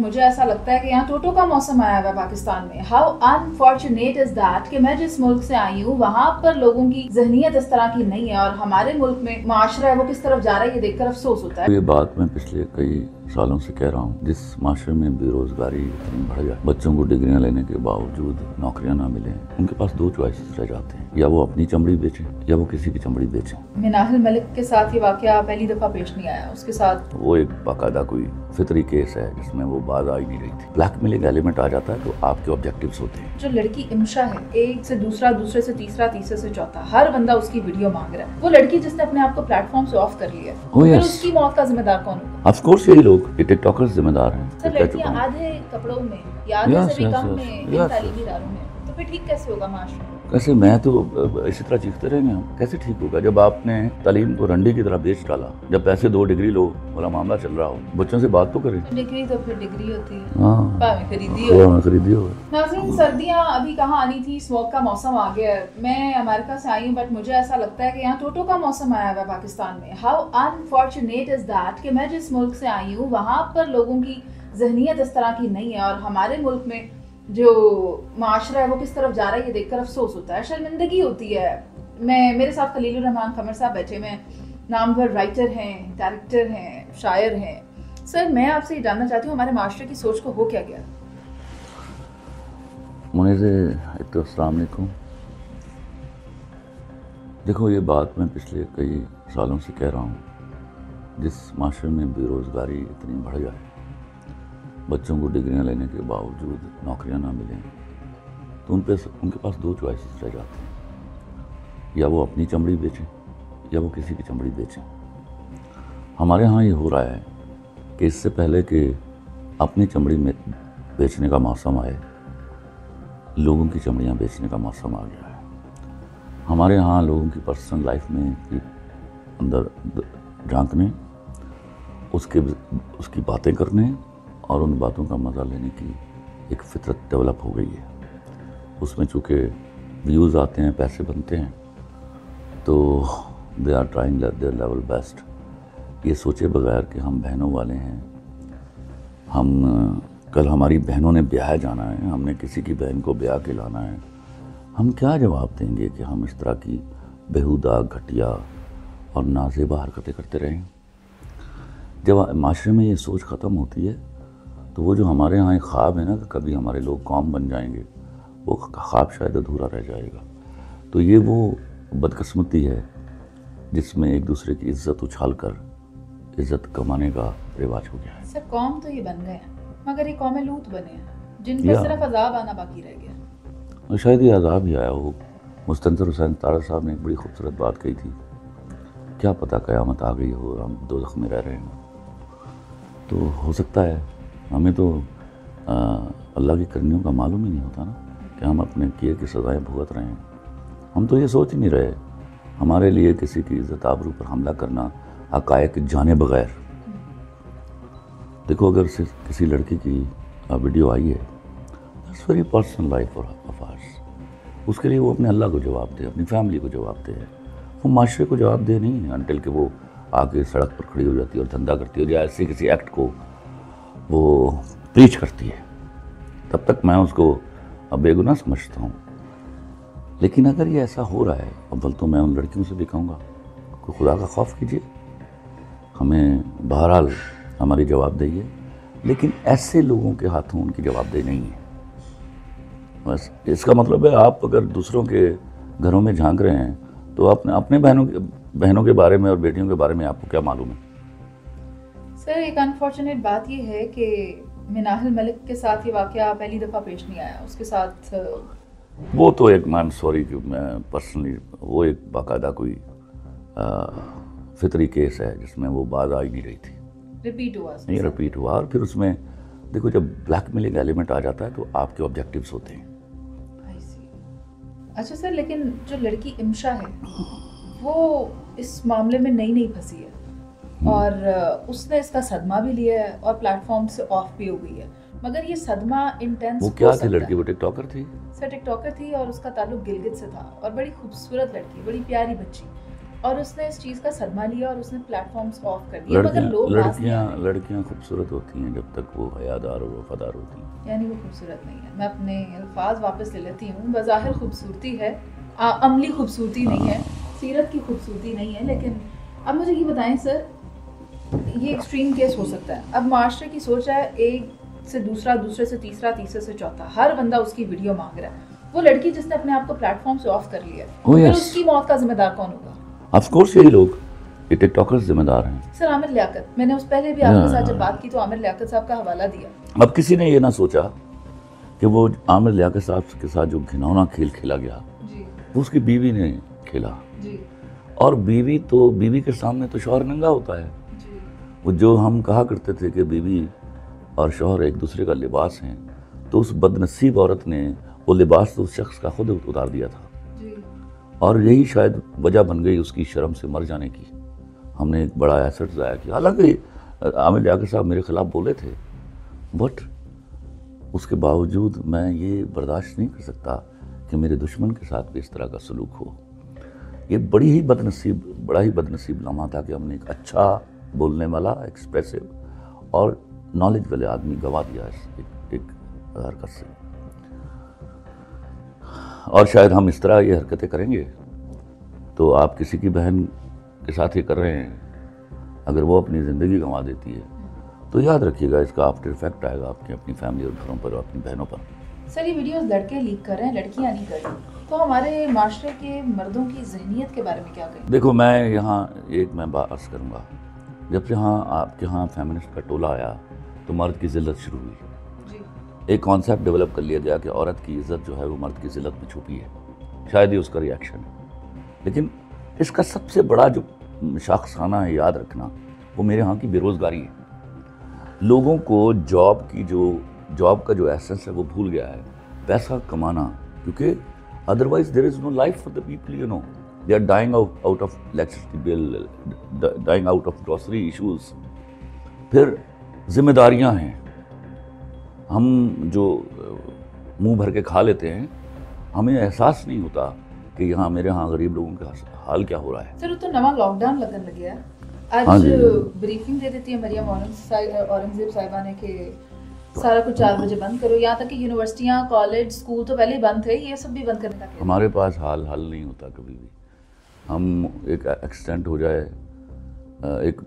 مجھے ایسا لگتا ہے کہ یہاں ٹوٹو کا موسم آیا ہوا ہے پاکستان میں. ہاؤ انفارچونیٹ از دیٹ کہ میں جس ملک سے آئی ہوں وہاں پر لوگوں کی ذہنیت اس طرح کی نہیں ہے, اور ہمارے ملک میں معاشرہ ہے وہ کس طرف جا رہا ہے یہ دیکھ کر افسوس ہوتا ہے. یہ بات میں پچھلے کئی سالوں سے کہہ رہا ہوں, جس معاشرے میں بے روزگاری اتنی بڑھ جائے, بچوں کو ڈگریاں لینے کے باوجود نوکریاں نہ ملیں, ان کے پاس دو چوائسز رہ جاتے ہیں, یا وہ اپنی چمڑی بیچیں یا وہ کسی کی چمڑی بیچیں. مناہل ملک کے ساتھ یہ واقعہ پہلی دفعہ پیش نہیں آیا, اس کے ساتھ وہ ایک باقاعدہ کوئی فطری کیس ہے جس میں وہ باز آ ہی نہیں رہی تھی. بلیک میلنگ ایلیمنٹ آ جاتا ہے تو آپ کے آبجیکٹیوز ہوتے ہیں. جو لڑکی امشا ہے, ایک سے دوسرا, دوسرے سے تیسرا, تیسرے سے چوتھا, ہر بندہ اس کی ویڈیو مانگ رہا ہے. وہ لڑکی جس نے اپنے آپ کو پلیٹ فارم سے آف کر لیا ہے, پھر اس کی موت کا ذمہ دار کون ہوگا؟ آف کورس یہی لوگ, یہ ٹک ٹاکرز ذمہ دار ہیں. سر لڑکیاں آدھے کپڑوں میں یا آدھے سے بھی کم میں ان تعلیمی اداروں میں, تو پھر ٹھیک کیسے ہوگا معاشرہ؟ کیسے, میں تو اسی طرح چیختے رہیں گے ہم, کیسے ٹھیک ہوگا جب آپ نے تعلیم کو رنڈی کی طرح بیچ ڈالا, جب پیسے 2 ڈگری لو والا معاملہ چل رہا ہو. بچوں سے بات تو کریں. ڈگری تو پھر ڈگری ہوتی ہے, ہاں خریدی ہو. ناظرین, سردیاں ابھی کہاں آنی تھی, اسموک کا موسم آ گیا ہے. میں امریکہ سے آئی ہوں, بٹ مجھے ایسا لگتا ہے کہ یہاں ٹوٹو کا موسم آیا ہوا ہے پاکستان میں. ہاؤ انفارچونیٹ از دیٹ کہ میں جس ملک سے آئی ہوں وہاں پر لوگوں کی ذہنیت اس طرح کی نہیں ہے, اور ہمارے ملک میں جو معاشرہ ہے وہ کس طرف جا رہا ہے یہ دیکھ کر افسوس ہوتا ہے, شرمندگی ہوتی ہے. میرے ساتھ خلیل الرحمان قمر صاحب بیٹھے ہوئے ہیں, نامور رائٹر ہیں, ڈائریکٹر ہیں, شاعر ہیں. سر میں آپ سے یہ جاننا چاہتی ہوں ہمارے معاشرے کی سوچ کو ہو کیا گیا؟ منیز ایک تو السلام علیکم. دیکھو یہ بات میں پچھلے کئی سالوں سے کہہ رہا ہوں, جس معاشرے میں بے روزگاری اتنی بڑھ جائے, بچوں کو ڈگریاں لینے کے باوجود نوکریاں نہ ملیں, تو ان کے پاس 2 چوائسز رہ جاتے ہیں, یا وہ اپنی چمڑی بیچیں یا وہ کسی کی چمڑی بیچیں. ہمارے ہاں یہ ہو رہا ہے کہ اس سے پہلے کہ اپنی چمڑی میں بیچنے کا موسم آئے, لوگوں کی چمڑیاں بیچنے کا موسم آ گیا ہے. ہمارے ہاں لوگوں کی پرسنل لائف میں اندر جھانکنے, اس کی باتیں کرنے اور ان باتوں کا مزہ لینے کی ایک فطرت ڈیولپ ہو گئی ہے. اس میں چونکہ ویوز آتے ہیں, پیسے بنتے ہیں, تو they are trying their level best, یہ سوچے بغیر کہ ہم بہنوں والے ہیں, ہم کل ہماری بہنوں نے بیاہ جانا ہے, ہم نے کسی کی بہن کو بیاہ کے لانا ہے, ہم کیا جواب دیں گے کہ ہم اس طرح کی بےہودہ, گھٹیا اور نازیبا حرکتیں کرتے رہیں. جب معاشرے میں یہ سوچ ختم ہوتی ہے تو وہ جو ہمارے ہاں ایک خواب ہے نا کہ کبھی ہمارے لوگ قوم بن جائیں گے, وہ خواب شاید ادھورا رہ جائے گا. تو یہ وہ بدقسمتی ہے جس میں ایک دوسرے کی عزت اچھال کر عزت کمانے کا رواج ہو گیا ہے. سر قوم تو یہ بن گئے ہیں, مگر یہ قوم لوط بنے ہیں جن پر صرف عذاب آنا باقی رہ گیا. شاید یہ عذاب ہی آیا ہو. مستنصر حسین تارڑ صاحب نے ایک بڑی خوبصورت بات کہی تھی, کیا پتہ قیامت آ گئی ہو, ہم دوزخ میں رہ رہے ہیں. تو ہو سکتا ہے, ہمیں تو اللہ کی کرنیوں کا معلوم ہی نہیں ہوتا نا کہ ہم اپنے کیے کی سزائیں بھگت رہے ہیں. ہم تو یہ سوچ ہی نہیں رہے. ہمارے لیے کسی کی عزت آبرو پر حملہ کرنا حقائق جانے بغیر. دیکھو اگر کسی لڑکی کی ویڈیو آئی ہے, it's very personal life of ours, اس کے لیے وہ اپنے اللہ کو جواب دے, اپنی فیملی کو جواب دے. وہ معاشرے کو جواب دے نہیں ہے انٹل کہ وہ آ کے سڑک پر کھڑی ہو جاتی ہے اور دھندا کرتی ہے, یا ایسے کسی ایکٹ کو وہ پریچ کرتی ہے. تب تک میں اس کو بے گناہ سمجھتا ہوں. لیکن اگر یہ ایسا ہو رہا ہے, اول تو میں ان لڑکیوں سے بھی کہوں گا کہ خدا کا خوف کیجیے, ہمیں بہرحال ہماری جواب دہی ہے, لیکن ایسے لوگوں کے ہاتھوں ان کی جواب دہی نہیں ہے. بس اس کا مطلب ہے آپ اگر دوسروں کے گھروں میں جھانک رہے ہیں تو اپنے بہنوں کے بارے میں اور بیٹیوں کے بارے میں آپ کو کیا معلوم ہے؟ سر ایک انفارچونیٹ بات یہ ہے کہ مناہل ملک کے ساتھ یہ واقعہ پہلی دفعہ پیش نہیں آیا, اس کے ساتھ وہ تو ایک میم سوری کہ میں پرسنلی وہ ایک باقاعدہ کوئی فطری کیس ہے جس میں وہ باز آ ہی نہیں رہی تھی. ریپیٹ ہوا. اور پھر اس میں دیکھو جب بلیک میلنگ ایلیمنٹ آ جاتا ہے تو آپ کے آبجیکٹیوز ہوتے ہیں. اچھا سر, لیکن جو لڑکی امشا ہے وہ اس معاملے میں نئی پھنسی ہے اور اس نے اس کا صدمہ بھی لیا ہے اور پلیٹ فارم سے آف بھی ہو گئی ہے, مگر یہ صدمہ انٹینس وہ کیا تھی لڑکی؟ وہ ٹک ٹاکر تھی. سر ٹک ٹاکر تھی اور اس کا تعلق گلگت سے تھا, اور بڑی خوبصورت لڑکی, بڑی پیاری بچی. اور اس نے اس چیز کا صدمہ لیا اور اس نے پلیٹ فارمز آف کر دیا. مگر لوگ لڑکیاں خوبصورت ہوتی ہیں جب تک وہ حیادار اور وفادار ہوتی ہیں. یعنی وہ خوبصورت نہیں ہے. میں اپنے الفاظ واپس لے لیتی ہوں. بظاہر خوبصورتی ہے, عملی خوبصورتی نہیں ہے, سیرت کی خوبصورتی نہیں ہے. لیکن اب مجھے یہ بتائیں سر, یہ ایکسٹریم کیس ہو سکتا ہے. اب معاشرے کی سوچ ہے ایک سے دوسرا, دوسرے سے تیسرا, تیسرے سے چوتھا, ہر بندہ اس کی ویڈیو مانگ رہا ہے. وہ لڑکی جس نے اپنے آپ کو پلیٹ فارم سے آف کر لیا, پھر اس کی موت کا ذمہ دار کون ہوگا؟ آف کورس یہی لوگ, یہ ٹک ٹاکرز ذمہ دار ہیں. سر عامر لیاقت, میں نے اس پہلے بھی آپ کے ساتھ جب بات کی تو عامر لیاقت صاحب کا حوالہ دیا. اب کسی نے یہ نہ سوچا کہ وہ عامر لیاقت صاحب کے ساتھ جو گھناؤنا کھیل کھیلا گیا وہ اس کی بیوی نے کھیلا. اور بیوی کے سامنے تو شوہر ننگا ہوتا ہے. وہ جو ہم کہا کرتے تھے کہ بیوی اور شوہر ایک دوسرے کا لباس ہیں, تو اس بد نصیب عورت نے وہ لباس تو اس شخص کا خود اتار دیا تھا. اور یہی شاید وجہ بن گئی اس کی شرم سے مر جانے کی. ہم نے ایک بڑا ایسٹ ضائع کیا. حالانکہ عامر لیاقت صاحب میرے خلاف بولے تھے, بٹ اس کے باوجود میں یہ برداشت نہیں کر سکتا کہ میرے دشمن کے ساتھ بھی اس طرح کا سلوک ہو. یہ بڑا ہی بد نصیب لمحہ تھا کہ ہم نے ایک اچھا بولنے والا, ایکسپریسو اور نالج والے آدمی گوا دیا ایک حرکت سے. اور شاید ہم اس طرح یہ حرکتیں کریں گے تو آپ کسی کی بہن کے ساتھ یہ کر رہے ہیں, اگر وہ اپنی زندگی گنوا دیتی ہے تو یاد رکھیے گا اس کا آفٹر افیکٹ آئے گا آپ کی اپنی فیملی اور گھروں پر اور اپنی بہنوں پر. سر یہ ویڈیوز لڑکے لیک کر رہے ہیں, لڑکیاں نہیں کر رہی, تو ہمارے معاشرے کے مردوں کی ذہنیت کے بارے میں کیا کہیں؟ دیکھو میں یہاں میں بات عرض کروں گا. جب سے آپ کے ہاں فیمنسٹ کا ٹولہ آیا تو مرد کی ذلت شروع ہوئی. ایک کانسیپٹ ڈیولپ کر لیا گیا کہ عورت کی عزت جو ہے وہ مرد کی ذلت میں چھپی ہے. شاید یہ اس کا ریئیکشن ہے, لیکن اس کا سب سے بڑا جو شاخسانہ ہے یاد رکھنا, وہ میرے ہاں کی بے روزگاری ہے. لوگوں کو جاب کا جو ایسنس ہے وہ بھول گیا ہے, پیسہ کمانا, کیونکہ otherwise there is no life for the people. You know they are dying out of electricity bill, dying out of grocery issues. پھر ذمہ داریاں ہیں, ہم جو منہ بھر کے کھا لیتے ہیں, ہمیں احساس نہیں ہوتا کہ یہاں میرے ہاں غریب لوگوں کا حال کیا ہو رہا ہے. سر تو نواں لاک ڈاؤن لگن لگیا ہے. آج بریفنگ دے دیتی ہے مریم اورنگزیب صاحبہ نے کہ سارا کچھ 4 بجے بند کرو, یہاں تک کہ یونیورسٹیاں, کالج, اسکول تو پہلے ہی بند تھے, یہ سب بھی بند کرنے کا. ہمارے پاس حل نہیں ہوتا کبھی بھی. ہم ایک ایکسیڈنٹ ہو جائے, ایک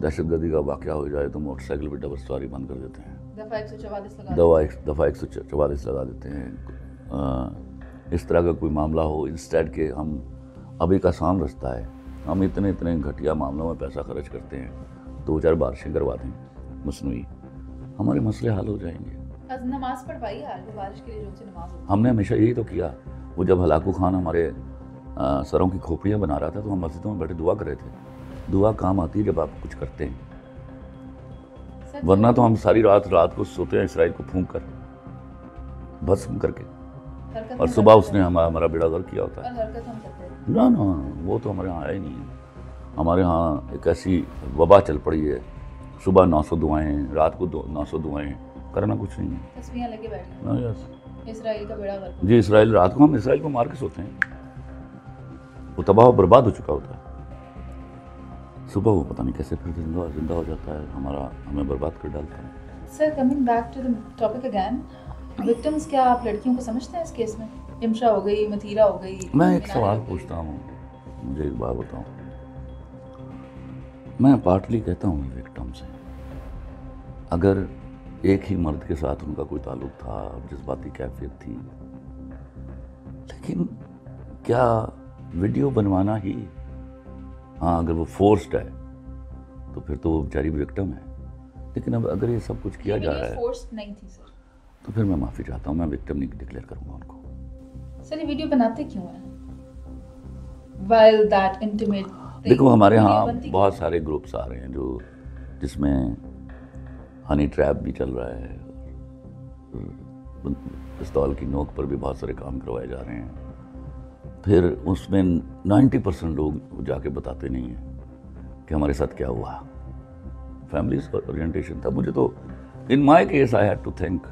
دہشت گردی کا واقعہ ہو جائے تو موٹر سائیکل پہ ڈبل سواری بند کر دیتے ہیں, دفعہ 144 لگا دیتے ہیں. اس طرح کا کوئی معاملہ ہو, انسٹیڈ کہ ہم اب ایک آسان رستہ ہے, ہم اتنے گھٹیا معاملوں میں پیسہ خرچ کرتے ہیں, 2-4 بارشیں کروا دیں مصنوعی, ہمارے مسئلے حل ہو جائیں گے. نماز پڑھوائی بارش کے لیے جو سے نماز ہم نے ہمیشہ یہی تو کیا. وہ جب ہلاکو خان ہمارے سروں کی کھوپڑیاں بنا رہا تھا تو ہم مسجدوں میں بیٹھے دعا کر رہے تھے. دعا کام آتی ہے جب آپ کچھ کرتے ہیں, ورنہ تو ہم ساری رات کو سوتے ہیں اسرائیل کو پھونک کر, بھسم کر کے, اور صبح اس نے ہمارا بیڑا غرق کیا ہوتا ہے. نا وہ تو ہمارے ہاں آیا ہی نہیں ہے. ہمارے ہاں ایک ایسی وبا چل پڑی ہے, صبح 900 دعائیں, رات کو 900 دعائیں, کرنا کچھ نہیں ہے. تسبیحاں لے کے بیٹھے اسرائیل کا بیڑا غرق. جی اسرائیل, رات کو ہم اسرائیل کو مار کے سوتے ہیں, وہ تباہ و برباد ہو چکا ہوتا ہے. صبح وہ پتہ نہیں کیسے پھر زندہ ہو جاتا ہے, ہمیں برباد کر ڈالتا ہے. Sir coming back to the topic again, victims کیا آپ لڑکیوں کو سمجھتے ہیں اس کیس میں؟ امشا ہو گئی, متھیرا ہو گئی. میں ایک سوال پوچھتا ہوں, مجھے ایک بات بتاؤں. میں پارٹلی کہتا ہوں وکٹمز ہیں. اگر ایک ہی مرد کے ساتھ ان کا کوئی تعلق تھا, جذباتی کیفیت تھی, لیکن کیا ویڈیو بنوانا ہی, ہاں اگر وہ فورسڈ ہے تو پھر تو وہ بیچاری وکٹم ہے. لیکن اب اگر یہ سب کچھ کیا جا رہا ہے فورسڈ نہیں تھی سر, تو پھر میں معافی چاہتا ہوں, میں وکٹم نہیں ڈکلیئر کروں گا ان کو. سر یہ ویڈیو بناتے کیوں ہیں؟ while that intimate thing. دیکھو ہمارے ہاں بہت سارے گروپس آ رہے ہیں جس میں ہنی ٹریپ بھی چل رہا ہے, پستول کی نوک پر بھی بہت سارے کام کروائے جا رہے ہیں. پھر اس میں 90% لوگ جا کے بتاتے نہیں ہیں کہ ہمارے ساتھ کیا ہوا. فیملیز اورینٹیشن تھا. مجھے تو in my case I had to think.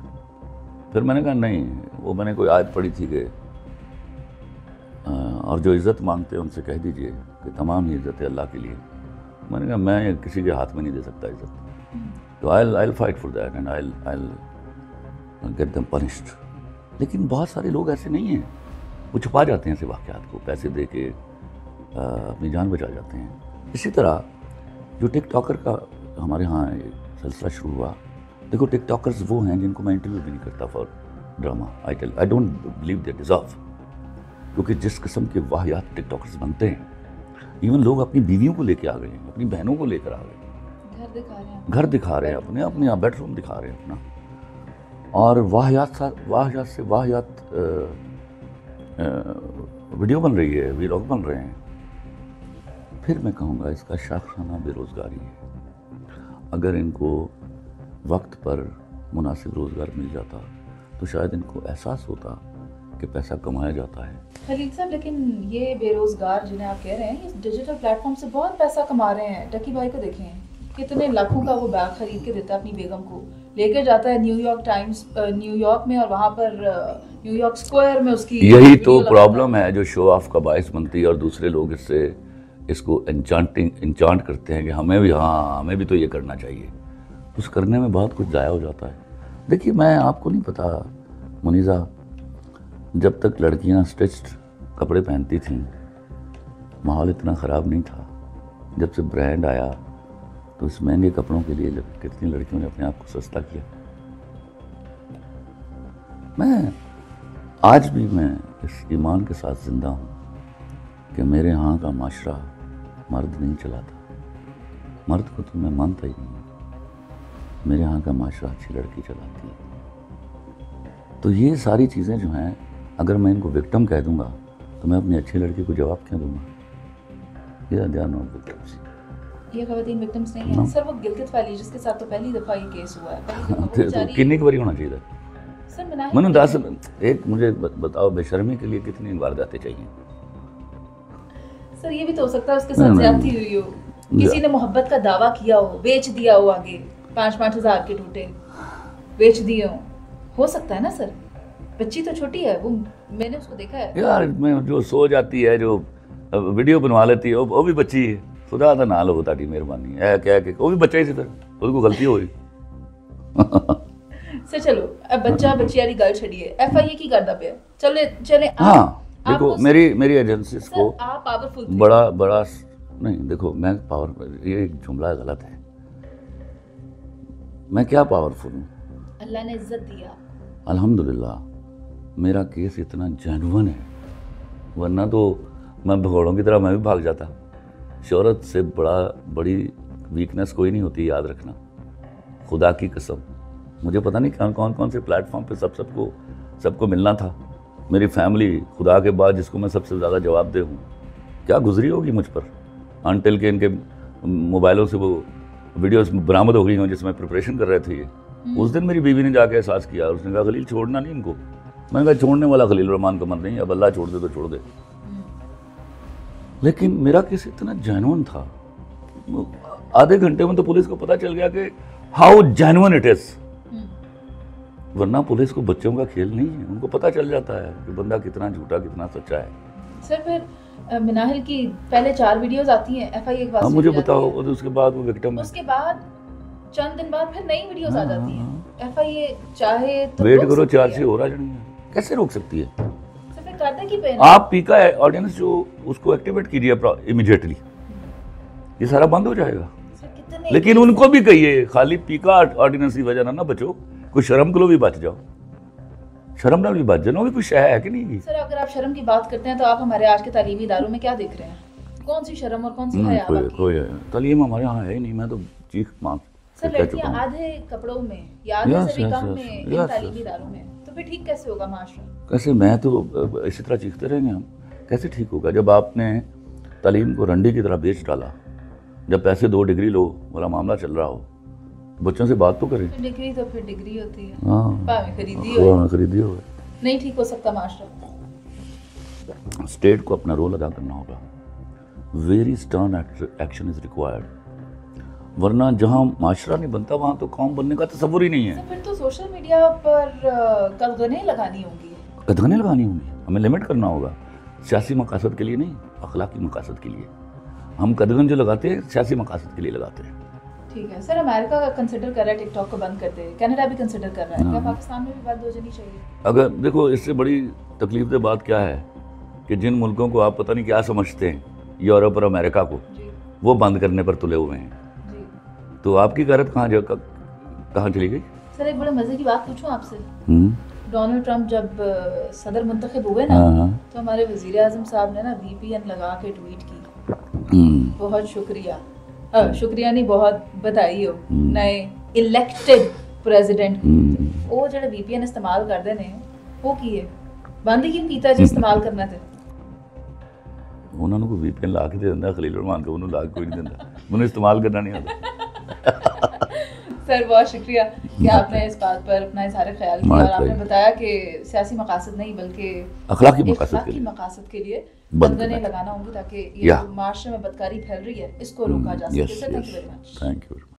پھر میں نے کہا نہیں, وہ میں نے کوئی آیت پڑھی تھی کہ اور جو عزت مانگتے ہیں ان سے کہہ دیجئے کہ تمام ہی عزت ہے اللہ کے لیے. میں نے کہا میں کسی کے ہاتھ میں نہیں دے سکتا عزت, تو I'll fight for that and I'll get them punished. لیکن بہت سارے لوگ ایسے نہیں ہیں, وہ چھپا جاتے ہیں ایسے واقعات کو, پیسے دے کے اپنی جان بچا جاتے ہیں. اسی طرح جو ٹک ٹاکر کا ہمارے ہاں سلسلہ شروع ہوا, دیکھو ٹک ٹاکرز وہ ہیں جن کو میں انٹرویو بھی نہیں کرتا for drama. I don't believe they deserve, کیونکہ جس قسم کے واحد ٹک ٹاکرز بنتے ہیں, ایون لوگ اپنی بیویوں کو لے کے آ گئے ہیں, اپنی بہنوں کو لے کر آ گئے ہیں, گھر دکھا رہے ہیں اپنے بیڈ روم دکھا رہے ہیں اپنا, اور واحد سے واحد ویڈیو بن رہی ہے, ویلاگ بن رہے ہیں. پھر میں کہوں گا اس کا شاخسانہ بے روزگاری ہے. اگر ان کو وقت پر مناسب روزگار مل جاتا تو شاید ان کو احساس ہوتا کہ پیسہ کمایا جاتا ہے. خلیل صاحب, لیکن یہ بے روزگار جنہیں آپ کہہ رہے ہیں, اس ڈیجیٹل پلیٹ فارم سے بہت پیسہ کما رہے ہیں. ٹکی بھائی کو دیکھیں, کتنے لاکھوں کا وہ بیگ خرید کے دیتا ہے اپنی بیگم کو, لے کے جاتا ہے نیو یارک میں, اور وہاں پر نیو یارک اسکوائر میں اس کی. یہی تو پرابلم ہے جو شو آف کا باعث بنتی ہے, اور دوسرے لوگ اس کو انچانٹ کرتے ہیں کہ ہمیں بھی تو یہ کرنا چاہیے. اس کرنے میں بہت کچھ ضائع ہو جاتا ہے. دیکھیے میں آپ کو نہیں پتا منیزہ, جب تک لڑکیاں اسٹچڈ کپڑے پہنتی تھیں ماحول اتنا خراب نہیں تھا. جب سے برانڈ آیا تو اس مہنگے کپڑوں کے لیے کتنی لڑکیوں نے اپنے آپ کو سستا کیا. آج بھی میں اس ایمان کے ساتھ زندہ ہوں کہ میرے ہاں کا معاشرہ مرد نہیں چلاتا. مرد کو تو میں مانتا ہی نہیں, میرے ہاں کا معاشرہ اچھی لڑکی چلاتی ہے. تو یہ ساری چیزیں جو ہیں, اگر میں ان کو وکٹم کہہ دوں گا تو میں اپنی اچھی لڑکی کو جواب کیا دوں گا؟ یہ دھیان نوٹ وکٹمس. یہ خواتین وکٹمس نہیں ہیں سر, وہ گلگت والی جس کے ساتھ تو پہلی دفعہ یہ کیس ہوا ہے. کتنی باری ہونا چاہیے تھا؟ میں نے 10 ایک مجھے بتاؤ, بے شرمی کے لیے کتنی وارداتیں چاہیے؟ سر یہ بھی تو ہو سکتا ہے اس کے ساتھ زیادتی ہوئی ہو, کسی نے محبت کا دعویٰ کیا ہو, بیچ دیا ہو, آگے 5-5 ہزار کے ٹوٹے بیچ دیے ہو سکتا ہے نا سر. بچی تو چھوٹی ہے, وہ میں نے اس کو دیکھا ہے یار. میں جو سو جاتی ہے, جو ویڈیو بنوا لیتی ہے, وہ بھی بچی ہے. خدا دا نال ہوتا ٹی مہربانی ہے کیا کہ وہ بھی بچہ ہی سی, پھر اس کو غلطی ہوئی. سر چلو اب بچہ بچی والی گل چھڑیے, ایف آئی اے کی کردا پیا. چلے ہاں دیکھو میری ایجنسیز کو بڑا نہیں, دیکھو میں پاور, یہ ایک جملہ غلط ہے. میں کیا پاورفل ہوں؟ اللہ نے عزت دیا الحمدللہ. میرا کیس اتنا جینون ہے, ورنہ تو میں بھگوڑوں کی طرح میں بھی بھاگ جاتا. شہرت سے بڑی ویکنس کوئی نہیں ہوتی, یاد رکھنا. خدا کی قسم مجھے پتہ نہیں کون سے پلیٹ فارم پہ سب کو ملنا تھا. میری فیملی خدا کے بعد جس کو میں سب سے زیادہ جواب دہ ہوں, کیا گزری ہوگی مجھ پر, انٹل کہ ان کے موبائلوں سے وہ ویڈیوز برآمد ہو گئی ہوں جس میں پریپریشن کر رہے تھے. یہ اس دن میری بیوی نے جا کے احساس کیا, اور اس نے کہا خلیل چھوڑنا نہیں ان کو. میں نے کہا چھوڑنے والا خلیل الرحمان کا من نہیں, اب اللہ چھوڑ دے تو چھوڑ دے. لیکن میرا کیس اتنا جینون تھا, آدھے گھنٹے میں تو پولیس کو پتا چل گیا کہ ہاؤ جینون اٹ از. ورنہ پولیس کو بچوں کا کھیل نہیں ہے, ان کو پتا چل جاتا ہے کہ بندہ کتنا جھوٹا کتنا سچا ہے. سر پھر مناہل کی پہلے 4 ویڈیوز آتی ہیں ایف آئی اے کے بعد, مجھے بتاؤ, اور اس کے بعد وہ وکٹم ہے, اس کے بعد چند دن بعد پھر نئی ویڈیوز آ جاتی ہیں. ایف آئی اے چاہے تو ویٹ کرو, چارج ہو رہا ہے, کیسے روک سکتی ہے؟ آپ پی کا آڈینس جو اس کو ایکٹیویٹ کیجیے امیڈیٹلی, یہ سارا بند ہو جائے گا. لیکن ان کو بھی کہیے خالی پی کا آرڈیننس کی وجہ نہ بچو, کوئی شرم کو بھی بچ جاؤ, شرم نہ بھی بچ جاؤ. بھی کوئی شے ہے کہ نہیں؟ سر اگر آپ شرم کی بات کرتے ہیں تو آپ ہمارے آج کے تعلیمی اداروں میں کیا دیکھ رہے ہیں؟ کون سی شرم اور کون سی حیا؟ کوئی تعلیم ہمارے ہاں ہے ہی نہیں. میں تو چیخ مانگ سر لڑکیاں آدھے کپڑوں میں یا آدھے سے بھی کم میں ان تعلیمی اداروں میں, تو پھر ٹھیک کیسے ہوگا معاشرہ؟ کیسے, میں تو اسی طرح چیختے رہیں گے ہم, کیسے ٹھیک ہوگا جب آپ نے تعلیم کو رنڈی کی طرح بیچ ڈالا. جب پیسے 2 ڈگری لو والا معاملہ چل رہا ہو, بچوں سے بات تو کریں. ڈگری تو پھر ڈگری ہوتی ہے, ہاں خریدی ہو, نہیں ٹھیک ہو سکتا معاشرہ. اسٹیٹ کو اپنا رول ادا کرنا ہوگا. Very stern action is required, ورنہ جہاں معاشرہ نہیں بنتا وہاں تو قوم بننے کا تصور ہی نہیں ہے. پھر تو سوشل میڈیا پر قدغنیں لگانی ہوں گی, ہمیں لمٹ کرنا ہوگا. سیاسی مقاصد کے لیے نہیں، اخلاقی مقاصد کے لیے. ہم قدغن جو لگاتے ہیں سیاسی مقاصد کے لیے لگاتے ہیں. ٹھیک ہے سر، امریکہ کا کنسیڈر کر رہا ہے ٹک ٹاک کو بند کرتے، کینیڈا بھی کنسیڈر کر رہا ہے، کیا پاکستان میں بھی بند ہو جانی چاہیے؟ اگر دیکھو اس سے بڑی تکلیف دہ بات کیا ہے کہ جن ملکوں کو آپ پتہ نہیں کیا سمجھتے ہیں، یورپ اور امریکہ کو، وہ بند کرنے پر تلے ہوئے ہیں. تو آپ کی غیرت کہاں چلی گئی؟ سر ایک بڑے مزے کی بات پوچھوں آپ سے. ڈونلڈ ٹرمپ جب صدر منتخب ہوئے نا تو ہمارے وزیر اعظم صاحب نے نا وی پی این لگا کے ٹویٹ کی، بہت شکریہ، شکریہ نہیں بہت بدائی ہو نئے الیکٹڈ پریزیڈنٹ. وہ جڑے وی پی این استعمال کرتے ہیں وہ کی ہے بند ہی کیوں کیتا جی استعمال کرنا تھے؟ انہوں نے کوئی وی پی این لا کے دے دینا، خلیل الرحمان کو انہوں لا کے کوئی نہیں دینا، انہیں استعمال کرنا نہیں آتا. سر بہت شکریہ کہ آپ نے اس بات پر اپنا اظہار خیال کیا اور آپ نے بتایا کہ سیاسی مقاصد نہیں بلکہ اخلاقی مقاصد کے لیے بندنے لگانا ہوں گی تاکہ یہ معاشرے میں بدکاری پھیل رہی ہے اس کو روکا جا سکے. Sir thank you very much.